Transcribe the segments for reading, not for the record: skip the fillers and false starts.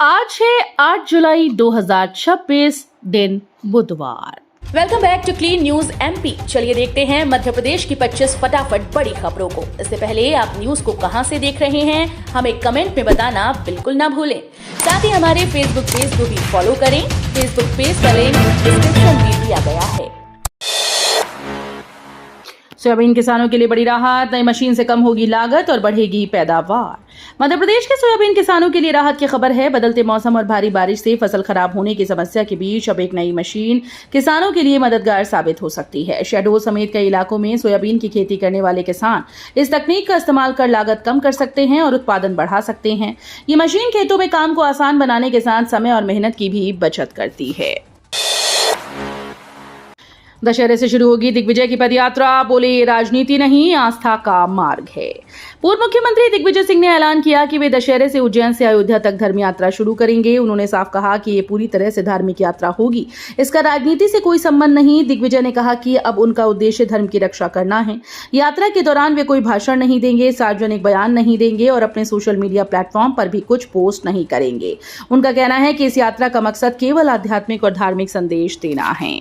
आज है 8 जुलाई 2026, दिन बुधवार। Welcome back to clean news MP. चलिए देखते हैं मध्य प्रदेश की 25 फटाफट बड़ी खबरों को। इससे पहले आप न्यूज को कहां से देख रहे हैं, हमें कमेंट में बताना बिल्कुल ना भूलें। साथ ही हमारे फेसबुक पेज को भी फॉलो करें। फेसबुक पेज का लिंक डिस्क्रिप्शन में दिया गया है। सोयाबीन किसानों के लिए बड़ी राहत, नई मशीन से कम होगी लागत और बढ़ेगी पैदावार। मध्य प्रदेश के सोयाबीन किसानों के लिए राहत की खबर है। बदलते मौसम और भारी बारिश से फसल खराब होने की समस्या के बीच अब एक नई मशीन किसानों के लिए मददगार साबित हो सकती है। शहडोल समेत कई इलाकों में सोयाबीन की खेती करने वाले किसान इस तकनीक का इस्तेमाल कर लागत कम कर सकते हैं और उत्पादन बढ़ा सकते हैं। ये मशीन खेतों में काम को आसान बनाने के साथ समय और मेहनत की भी बचत करती है। दशहरे से शुरू होगी दिग्विजय की पदयात्रा, बोले ये राजनीति नहीं आस्था का मार्ग है। पूर्व मुख्यमंत्री दिग्विजय सिंह ने ऐलान किया कि वे दशहरे से उज्जैन से अयोध्या तक धर्म यात्रा शुरू करेंगे। उन्होंने साफ कहा कि ये पूरी तरह से धार्मिक यात्रा होगी, इसका राजनीति से कोई संबंध नहीं। दिग्विजय ने कहा कि अब उनका उद्देश्य धर्म की रक्षा करना है। यात्रा के दौरान वे कोई भाषण नहीं देंगे, सार्वजनिक बयान नहीं देंगे और अपने सोशल मीडिया प्लेटफॉर्म पर भी कुछ पोस्ट नहीं करेंगे। उनका कहना है कि इस यात्रा का मकसद केवल आध्यात्मिक और धार्मिक संदेश देना है।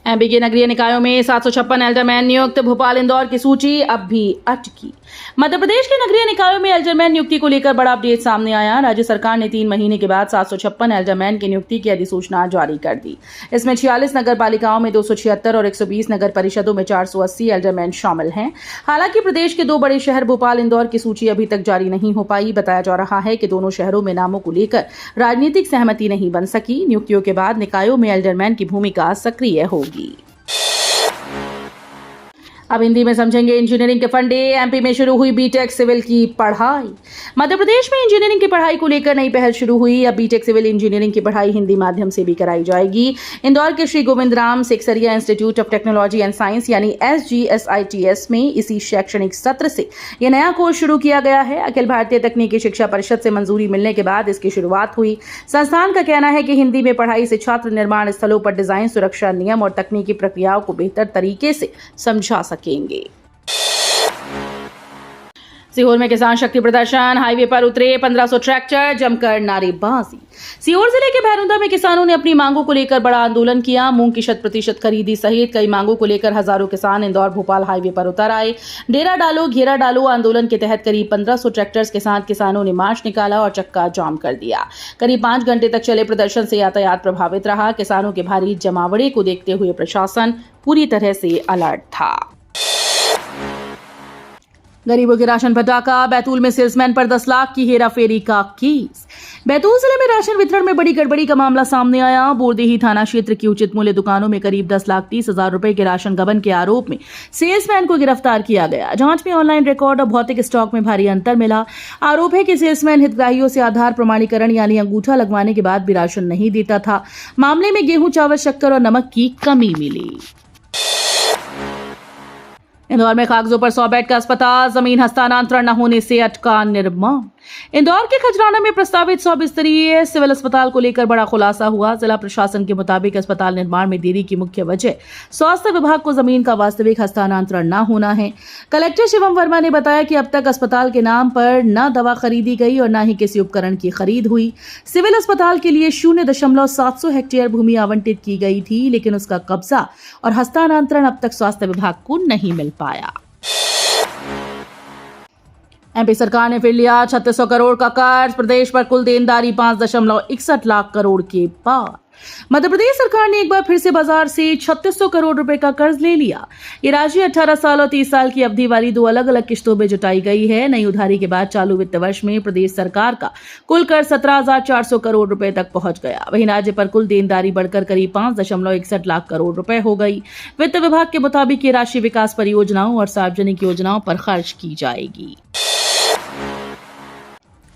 एमपी के नगरीय निकायों में 756 एल्डरमैन नियुक्त, भोपाल इंदौर की सूची अब भी अटकी। मध्य प्रदेश के नगरीय निकायों में एल्डरमैन नियुक्ति को लेकर बड़ा अपडेट सामने आया। राज्य सरकार ने 3 महीने के बाद 756 एल्डरमैन की नियुक्ति की अधिसूचना जारी कर दी। इसमें 46 नगर पालिकाओं में 276 और 120 नगर परिषदों में 480 एल्डरमैन शामिल हैं। हालांकि प्रदेश के 2 बड़े शहर भोपाल इंदौर की सूची अभी तक जारी नहीं हो पाई। बताया जा रहा है कि दोनों शहरों में नामों को लेकर राजनीतिक सहमति नहीं बन सकी। नियुक्तियों के बाद निकायों में एल्डरमैन की भूमिका सक्रिय होगी। अब हिंदी में समझेंगे इंजीनियरिंग के फंडे। एमपी में शुरू हुई बीटेक सिविल की पढ़ाई। मध्य प्रदेश में इंजीनियरिंग की पढ़ाई को लेकर नई पहल शुरू हुई। अब बीटेक सिविल इंजीनियरिंग की पढ़ाई हिंदी माध्यम से भी कराई जाएगी। इंदौर के Shri Govind Ram Seksaria institute of technology and science यानी SGSITS में इसी शैक्षणिक सत्र से यह नया कोर्स शुरू किया गया है। अखिल भारतीय तकनीकी शिक्षा परिषद से मंजूरी मिलने के बाद इसकी शुरुआत हुई। संस्थान का कहना है कि हिंदी में पढ़ाई से छात्र निर्माण स्थलों पर डिजाइन, सुरक्षा नियम और तकनीकी प्रक्रियाओं को बेहतर तरीके से समझा सकेंगे। सीहोर में किसान शक्ति प्रदर्शन, हाईवे पर उतरे 1500 ट्रैक्टर, जमकर नारेबाजी। सीहोर जिले के भैरुंदा में किसानों ने अपनी मांगों को लेकर बड़ा आंदोलन किया। मूंग की 100% खरीदी सहित कई मांगों को लेकर हजारों किसान इंदौर भोपाल हाईवे पर उतर आए। डेरा डालो घेरा डालो आंदोलन के तहत करीब 1500 ट्रैक्टर्स के साथ किसानों ने मार्च निकाला और चक्का जाम कर दिया। करीब 5 घंटे तक चले प्रदर्शन से यातायात प्रभावित रहा। किसानों के भारी जमावड़े को देखते हुए प्रशासन पूरी तरह से अलर्ट था। गरीबों के राशन पटाखा, बैतूल में सेल्समैन पर 10 लाख की हेराफेरी का केस। बैतूल जिले में राशन वितरण में बड़ी गड़बड़ी का मामला सामने आया। बोरदेही थाना क्षेत्र की उचित मूल्य दुकानों में करीब 10,30,000 रुपए के राशन गबन के आरोप में सेल्समैन को गिरफ्तार किया गया। जांच में ऑनलाइन रिकॉर्ड और भौतिक स्टॉक में भारी अंतर मिला। आरोप है कि सेल्समैन हितग्राहियों से आधार प्रमाणीकरण यानी अंगूठा लगवाने के बाद भी राशन नहीं देता था। मामले में गेहूं, चावल, शक्कर और नमक की कमी मिली। इंदौर में कागजों पर 100 बेड का अस्पताल, जमीन हस्तांतरण न होने से अटका निर्माण। इंदौर के खजराना में प्रस्तावित 100 बिस्तरीय सिविल अस्पताल को लेकर बड़ा खुलासा हुआ। जिला प्रशासन के मुताबिक अस्पताल निर्माण में देरी की मुख्य वजह स्वास्थ्य विभाग को जमीन का वास्तविक हस्तांतरण न होना है। कलेक्टर शिवम वर्मा ने बताया कि अब तक अस्पताल के नाम पर न दवा खरीदी गई और न ही किसी उपकरण की खरीद हुई। सिविल अस्पताल के लिए 0.700 हेक्टेयर भूमि आवंटित की गई थी, लेकिन उसका कब्जा और हस्तांतरण अब तक स्वास्थ्य विभाग को नहीं मिल पाया। एमपी सरकार ने फिर लिया 3600 करोड़ का कर्ज। प्रदेश पर कुल देनदारी 5.61 लाख करोड़ के पार। मध्य प्रदेश सरकार ने एक बार फिर से बाजार से 3600 करोड़ रुपए का कर्ज ले लिया। ये राशि 18 साल और 30 साल की अवधि वाली 2 अलग अलग किश्तों में जुटाई गई है। नई उधारी के बाद चालू वित्त वर्ष में प्रदेश सरकार का कुल कर्ज 17,400 करोड़ रुपए तक पहुंच गया। वहीं राज्य पर कुल देनदारी बढ़कर करीब 5.61 लाख करोड़ रुपए हो गई। वित्त विभाग के मुताबिक ये राशि विकास परियोजनाओं और सार्वजनिक योजनाओं पर खर्च की जाएगी।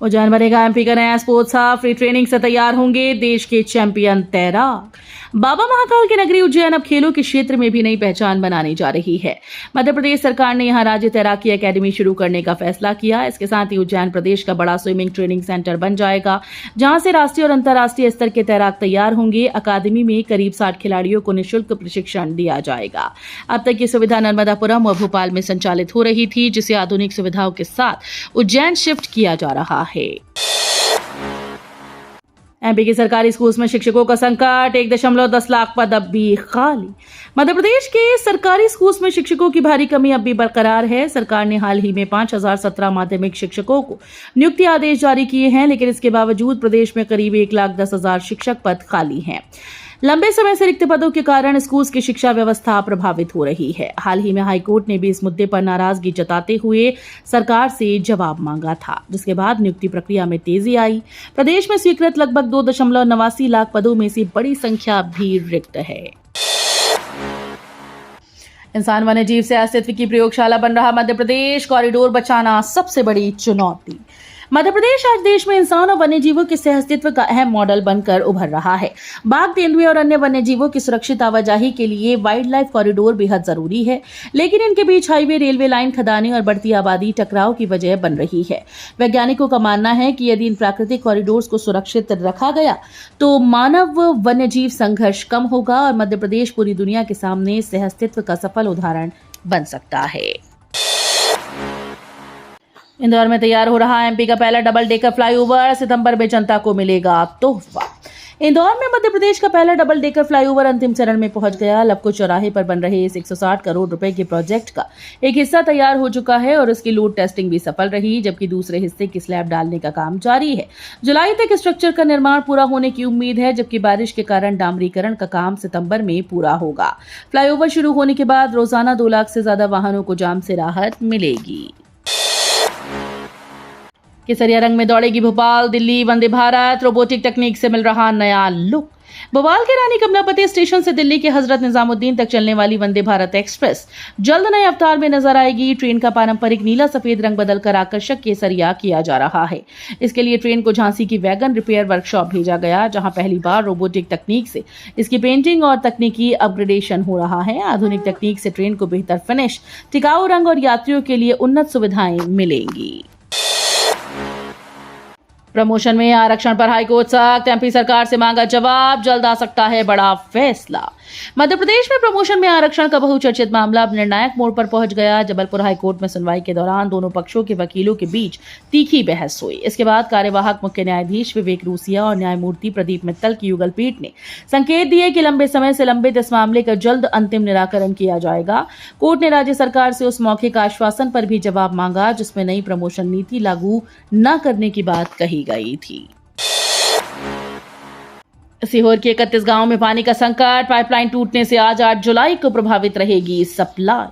उज्जैन बनेगा एमपी का नया स्पोर्ट्स हब। फ्री ट्रेनिंग से तैयार होंगे देश के चैंपियन तैराक। बाबा महाकाल की नगरी उज्जैन अब खेलों के क्षेत्र में भी नई पहचान बनाने जा रही है। मध्य प्रदेश सरकार ने यहां राज्य तैराकी अकेडमी शुरू करने का फैसला किया। इसके साथ ही उज्जैन प्रदेश का बड़ा स्विमिंग ट्रेनिंग सेंटर बन जाएगा, जहां से राष्ट्रीय और अंतर्राष्ट्रीय स्तर के तैराक तैयार होंगे। अकादमी में करीब 60 खिलाड़ियों को निःशुल्क प्रशिक्षण दिया जाएगा। अब तक ये सुविधा नर्मदापुरम और भोपाल में संचालित हो रही थी, जिसे आधुनिक सुविधाओं के साथ उज्जैन शिफ्ट किया जा रहा है। एमपी के सरकारी स्कूल्स में शिक्षकों का संकट, 1.10 लाख पद अब भी खाली। मध्य प्रदेश के सरकारी स्कूल्स में शिक्षकों की भारी कमी अब भी बरकरार है। सरकार ने हाल ही में 5017 माध्यमिक शिक्षकों को नियुक्ति आदेश जारी किए हैं, लेकिन इसके बावजूद प्रदेश में करीब 1,10,000 शिक्षक पद खाली हैं। लंबे समय से रिक्त पदों के कारण स्कूल्स की शिक्षा व्यवस्था प्रभावित हो रही है। हाल ही में हाईकोर्ट ने भी इस मुद्दे पर नाराजगी जताते हुए सरकार से जवाब मांगा था, जिसके बाद नियुक्ति प्रक्रिया में तेजी आई। प्रदेश में स्वीकृत लगभग 2.89 लाख पदों में से बड़ी संख्या भी रिक्त है। इंसान वन्यजीव से अस्तित्व की प्रयोगशाला बन रहा मध्य प्रदेश, कॉरिडोर बचाना सबसे बड़ी चुनौती। मध्य प्रदेश आज देश में इंसान और वन्यजीवों के सहअस्तित्व का अहम मॉडल बनकर उभर रहा है। बाघ, तेंदुए और अन्य वन्यजीवों की सुरक्षित आवाजाही के लिए वाइल्ड लाइफ कॉरिडोर बेहद जरूरी है, लेकिन इनके बीच हाईवे, रेलवे लाइन, खदानें और बढ़ती आबादी टकराव की वजह बन रही है। वैज्ञानिकों का मानना है कि यदि इन प्राकृतिक कॉरिडोर्स को सुरक्षित रखा गया तो मानव वन्यजीव संघर्ष कम होगा और मध्य प्रदेश पूरी दुनिया के सामने सहअस्तित्व का सफल उदाहरण बन सकता है। इंदौर में तैयार हो रहा एमपी का पहला डबल डेकर फ्लाईओवर, सितंबर में जनता को मिलेगा तोहफा। इंदौर में मध्य प्रदेश का पहला डबल डेकर फ्लाईओवर अंतिम चरण में पहुंच गया। लपको चौराहे पर बन रहे इस 160 करोड़ रुपए के प्रोजेक्ट का एक हिस्सा तैयार हो चुका है और इसकी लोड टेस्टिंग भी सफल रही, जबकि दूसरे हिस्से की स्लैब डालने का काम जारी है। जुलाई तक स्ट्रक्चर का निर्माण पूरा होने की उम्मीद है, जबकि बारिश के कारण डामरीकरण का काम सितंबर में पूरा होगा। फ्लाईओवर शुरू होने के बाद रोजाना 2 लाख से ज्यादा वाहनों को जाम से राहत मिलेगी। केसरिया रंग में दौड़ेगी भोपाल दिल्ली वंदे भारत, रोबोटिक तकनीक से मिल रहा नया लुक। भोपाल के रानी कमलापति स्टेशन से दिल्ली के हजरत निजामुद्दीन तक चलने वाली वंदे भारत एक्सप्रेस जल्द नए अवतार में नजर आएगी। ट्रेन का पारंपरिक नीला सफेद रंग बदलकर आकर्षक केसरिया किया जा रहा है। इसके लिए ट्रेन को झांसी की वैगन रिपेयर वर्कशॉप भेजा गया, जहां पहली बार रोबोटिक तकनीक से इसकी पेंटिंग और तकनीकी अपग्रेडेशन हो रहा है। आधुनिक तकनीक से ट्रेन को बेहतर फिनिश, टिकाऊ रंग और यात्रियों के लिए उन्नत सुविधाएं मिलेंगी। प्रमोशन में आरक्षण पर हाईकोर्ट सख्त, एमपी सरकार से मांगा जवाब, जल्द आ सकता है बड़ा फैसला। मध्य प्रदेश में प्रमोशन में आरक्षण का बहुचर्चित मामला अब निर्णायक मोड़ पर पहुंच गया। जबलपुर हाईकोर्ट में सुनवाई के दौरान दोनों पक्षों के वकीलों के बीच तीखी बहस हुई। इसके बाद कार्यवाहक मुख्य न्यायाधीश विवेक रूसिया और न्यायमूर्ति प्रदीप मित्तल की युगल पीठ ने संकेत दिए कि लंबे समय से लंबित इस मामले का जल्द अंतिम निराकरण किया जाएगा। कोर्ट ने राज्य सरकार से उस मौखिक आश्वासन पर भी जवाब मांगा जिसमें नई प्रमोशन नीति लागू न करने की बात कही गई थी। सीहोर के 31 गांवों में पानी का संकट, पाइपलाइन टूटने से आज 8 जुलाई को प्रभावित रहेगी सप्लाई।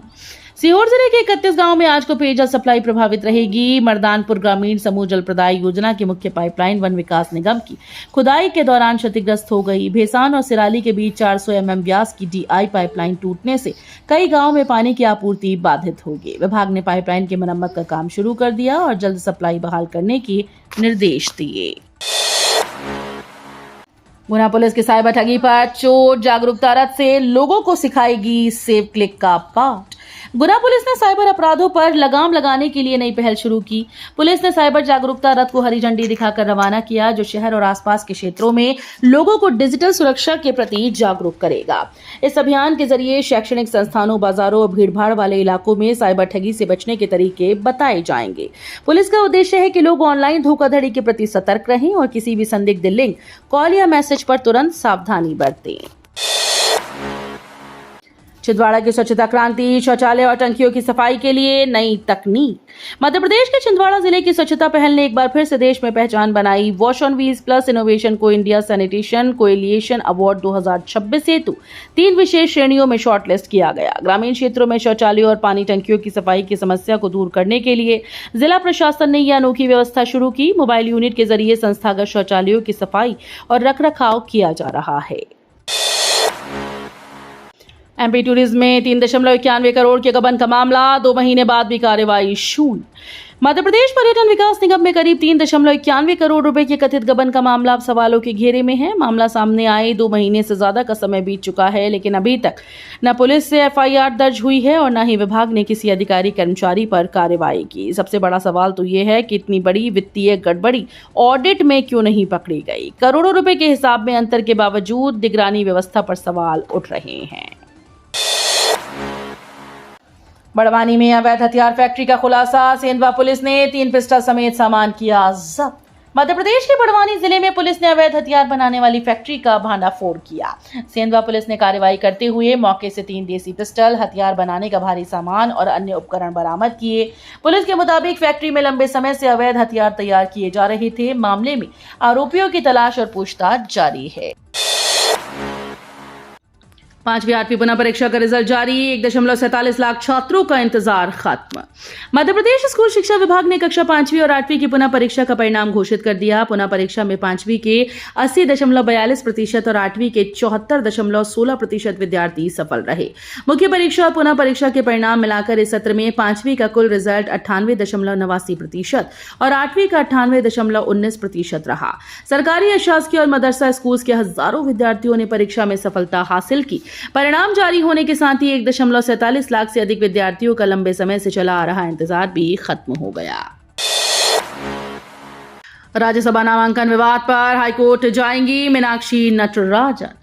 सीहोर जिले के 31 गांवों में आज को पेयजल सप्लाई प्रभावित रहेगी। मर्दानपुर ग्रामीण समूह जल प्रदाय योजना की मुख्य पाइपलाइन वन विकास निगम की खुदाई के दौरान क्षतिग्रस्त हो गई। भेसान और सिराली के बीच 400 mm व्यास की DI पाइपलाइन टूटने से कई गांवों में पानी की आपूर्ति बाधित होगी। विभाग ने पाइपलाइन की मरम्मत का काम शुरू कर दिया और जल्द सप्लाई बहाल करने के निर्देश दिए। गुना पुलिस की साइबर ठगी पर चोर जागरूकता रथ से लोगों को सिखाएगी सेव क्लिक का पाठ। गुना पुलिस ने साइबर अपराधों पर लगाम लगाने के लिए नई पहल शुरू की। पुलिस ने साइबर जागरूकता रथ को हरी झंडी दिखाकर रवाना किया, जो शहर और आसपास के क्षेत्रों में लोगों को डिजिटल सुरक्षा के प्रति जागरूक करेगा। इस अभियान के जरिए शैक्षणिक संस्थानों, बाजारों और भीड़भाड़ वाले इलाकों में साइबर ठगी से बचने के तरीके बताए जाएंगे। पुलिस का उद्देश्य है कि लोग ऑनलाइन धोखाधड़ी के प्रति सतर्क रहें और किसी भी संदिग्ध लिंक, कॉल या मैसेज पर तुरंत सावधानी बरतें। छिंदवाड़ा की स्वच्छता क्रांति, शौचालय और टंकियों की सफाई के लिए नई तकनीक। मध्य प्रदेश के छिंदवाड़ा जिले की स्वच्छता पहल ने एक बार फिर से देश में पहचान बनाई। Wash on wheels plus innovation को इंडिया सैनिटेशन कोएलिएशन अवार्ड 2026 हेतु 3 विशेष श्रेणियों में शॉर्टलिस्ट किया गया। ग्रामीण क्षेत्रों में शौचालयों और पानी टंकियों की सफाई की समस्या को दूर करने के लिए जिला प्रशासन ने यह अनोखी व्यवस्था शुरू की। मोबाइल यूनिट के जरिए संस्थागत शौचालयों की सफाई और रखरखाव किया जा रहा है। एमपी टूरिज्म में 3.91 करोड़ के गबन का मामला, 2 महीने बाद भी कार्रवाई शून्य। मध्य प्रदेश पर्यटन विकास निगम में करीब 3.91 करोड़ रुपए के कथित गबन का मामला अब सवालों के घेरे में है। मामला सामने आए 2 महीने से ज्यादा का समय बीत चुका है, लेकिन अभी तक न पुलिस से FIR दर्ज हुई है और न ही विभाग ने किसी अधिकारी कर्मचारी पर कार्रवाई की। सबसे बड़ा सवाल तो ये है कि इतनी बड़ी वित्तीय गड़बड़ी ऑडिट में क्यों नहीं पकड़ी गई। करोड़ों रुपए के हिसाब में अंतर के बावजूद निगरानी व्यवस्था पर सवाल उठ रहे हैं। बड़वानी में अवैध हथियार फैक्ट्री का खुलासा, सेंधवा पुलिस ने 3 पिस्टल समेत सामान किया जब्त। मध्य प्रदेश के बड़वानी जिले में पुलिस ने अवैध हथियार बनाने वाली फैक्ट्री का भांडाफोड़ किया। सेंधवा पुलिस ने कार्रवाई करते हुए मौके से 3 देसी पिस्टल, हथियार बनाने का भारी सामान और अन्य उपकरण बरामद किए। पुलिस के मुताबिक फैक्ट्री में लंबे समय से अवैध हथियार तैयार किए जा रहे थे। मामले में आरोपियों की तलाश और पूछताछ जारी है। 5वीं 8वीं पुनः परीक्षा का रिजल्ट जारी। 1.47 लाख छात्रों का इंतजार खत्म। मध्य प्रदेश स्कूल शिक्षा विभाग ने कक्षा 5वीं और 8वीं की पुनः परीक्षा का परिणाम घोषित कर दिया। पुनः परीक्षा में 5वीं के 80.42% और 8वीं के 74.16% विद्यार्थी सफल रहे। मुख्य परीक्षा और पुनः परीक्षा के परिणाम मिलाकर इस सत्र में 5वीं का कुल रिजल्ट 98.89% और 8वीं का 98.19% रहा। सरकारी, अशासकीय और मदरसा स्कूल के हजारों विद्यार्थियों ने परीक्षा में सफलता हासिल की। परिणाम जारी होने के साथ ही 1.47 लाख से अधिक विद्यार्थियों का लंबे समय से चला आ रहा इंतजार भी खत्म हो गया। राज्यसभा नामांकन विवाद पर हाईकोर्ट जाएंगी मीनाक्षी नटराजन।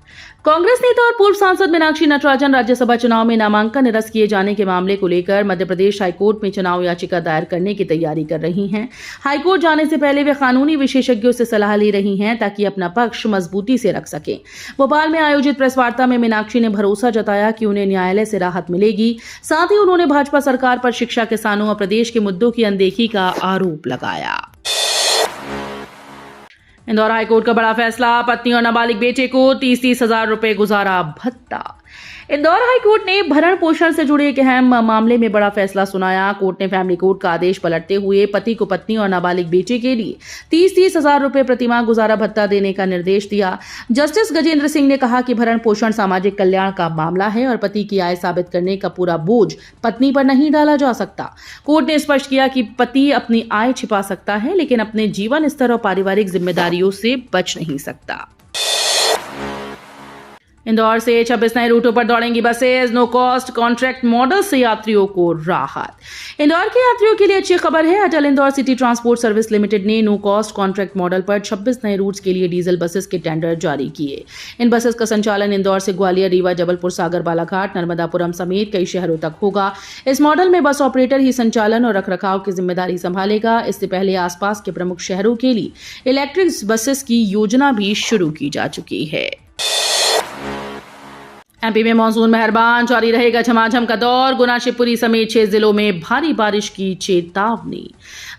कांग्रेस नेता और पूर्व सांसद मीनाक्षी नटराजन राज्यसभा चुनाव में नामांकन निरस्त किए जाने के मामले को लेकर मध्य प्रदेश हाईकोर्ट में चुनाव याचिका दायर करने की तैयारी कर रही हैं। हाईकोर्ट जाने से पहले वे कानूनी विशेषज्ञों से सलाह ले रही हैं ताकि अपना पक्ष मजबूती से रख सकें। भोपाल में आयोजित प्रेस वार्ता में मीनाक्षी ने भरोसा जताया कि उन्हें न्यायालय से राहत मिलेगी। साथ ही उन्होंने भाजपा सरकार पर शिक्षा, किसानों और प्रदेश के मुद्दों की अनदेखी का आरोप लगाया। इंदौर हाईकोर्ट का बड़ा फैसला, पत्नी और नाबालिग बेटे को 30-30 हजार रुपए गुजारा भत्ता। इंदौर हाईकोर्ट ने भरण पोषण से जुड़े एक अहम मामले में बड़ा फैसला सुनाया। कोर्ट ने फैमिली कोर्ट का आदेश पलटते हुए पति को पत्नी और नाबालिग बेटे के लिए 30-30 हजार रुपए प्रतिमाह गुजारा भत्ता देने का निर्देश दिया। जस्टिस गजेंद्र सिंह ने कहा कि भरण पोषण सामाजिक कल्याण का मामला है और पति की आय साबित करने का पूरा बोझ पत्नी पर नहीं डाला जा सकता। कोर्ट ने स्पष्ट किया कि पति अपनी आय छिपा सकता है लेकिन अपने जीवन स्तर और पारिवारिक जिम्मेदारियों से बच नहीं सकता। इंदौर से 26 नए रूटों पर दौड़ेंगी buses. No cost contract model से यात्रियों को राहत। इंदौर के यात्रियों के लिए अच्छी खबर है। Atal Indore city transport service limited ने नो कॉस्ट कॉन्ट्रैक्ट मॉडल पर 26 नए रूट्स के लिए डीजल बसेस के टेंडर जारी किए। इन बसेस का संचालन इंदौर से ग्वालियर, रीवा, जबलपुर, सागर, बालाघाट, नर्मदापुरम समेत कई शहरों तक होगा। इस मॉडल में बस ऑपरेटर ही संचालन और रखरखाव की जिम्मेदारी संभालेगा। इससे पहले आसपास के प्रमुख शहरों के लिए इलेक्ट्रिक बसेस की योजना भी शुरू की जा चुकी है। एमपी में मानसून मेहरबान, जारी रहेगा झमाझम का दौर। गुना, शिवपुरी समेत 6 जिलों में भारी बारिश की चेतावनी।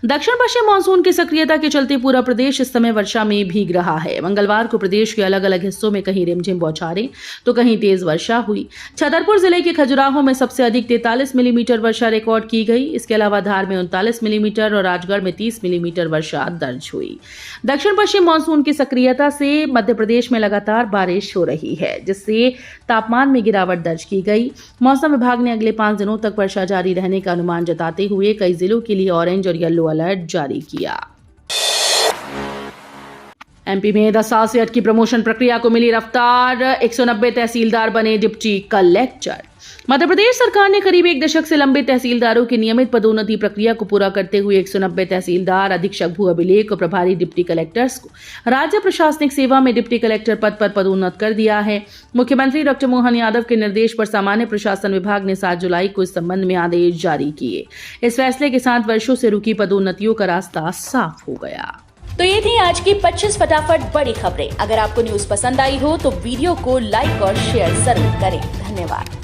दक्षिण पश्चिम मानसून की सक्रियता के चलते पूरा प्रदेश इस समय वर्षा में भीग रहा है। मंगलवार को प्रदेश के अलग अलग हिस्सों में कहीं रिमझिम बौछारें तो कहीं तेज वर्षा हुई। छतरपुर जिले के खजुराहो में सबसे अधिक 43 मिलीमीटर वर्षा रिकॉर्ड की गई। इसके अलावा धार में 39 मिलीमीटर और राजगढ़ में 30 मिलीमीटर वर्षा दर्ज हुई। दक्षिण पश्चिम मानसून की सक्रियता से मध्य प्रदेश में लगातार बारिश हो रही है, जिससे तापमान में गिरावट दर्ज की गई। मौसम विभाग ने अगले 5 दिनों तक वर्षा जारी रहने का अनुमान जताते हुए कई जिलों के लिए ऑरेंज और येलो अलर्ट जारी किया। एमपी में 10 साल से अटकी प्रमोशन प्रक्रिया को मिली रफ्तार। 190 तहसीलदार बने डिप्टी कलेक्टर। मध्य प्रदेश सरकार ने करीब 1 दशक से लंबे तहसीलदारों की नियमित पदोन्नति प्रक्रिया को पूरा करते हुए 190 तहसीलदार, अधीक्षक भू अभिलेख और प्रभारी डिप्टी कलेक्टर्स को राज्य प्रशासनिक सेवा में डिप्टी कलेक्टर पद पर पदोन्नत कर दिया है। मुख्यमंत्री डॉक्टर मोहन यादव के निर्देश पर सामान्य प्रशासन विभाग ने 7 जुलाई को इस संबंध में आदेश जारी किए। इस फैसले के साथ वर्षों से रुकी पदोन्नतियों का रास्ता साफ हो गया। तो ये थी आज की 25 फटाफट बड़ी खबरें। अगर आपको न्यूज पसंद आई हो तो वीडियो को लाइक और शेयर जरूर करें। धन्यवाद।